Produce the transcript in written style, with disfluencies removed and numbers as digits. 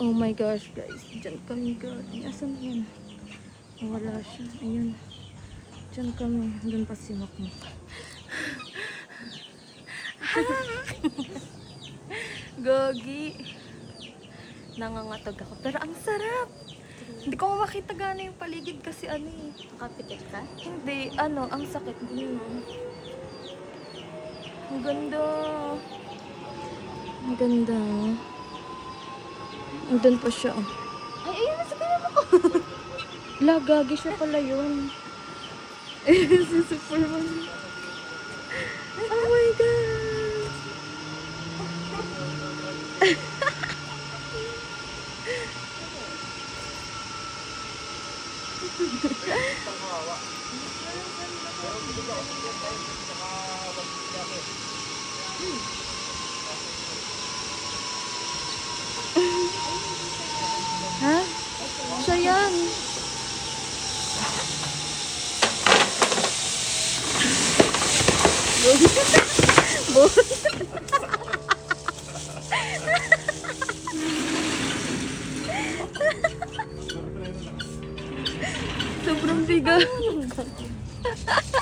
Oh my gosh, guys. Diyan kami, guys. Asan na yan? Wala siya. Ayun. Diyan kami. Doon pa si Makmak. Gogi. Nangangatog ako. Pero ang sarap. Hindi ko makita gana yung paligid kasi ano eh. Nakapitik ka? Hindi. Ano, ang sakit. Ang ganda. Ang ganda. Andun pa siya. Oh. Ay, ayun, nasa kanya ko. Lagagi siya pala yun. Si Superman. Oh my God! Ha? Siya yan. Sobrang bigat.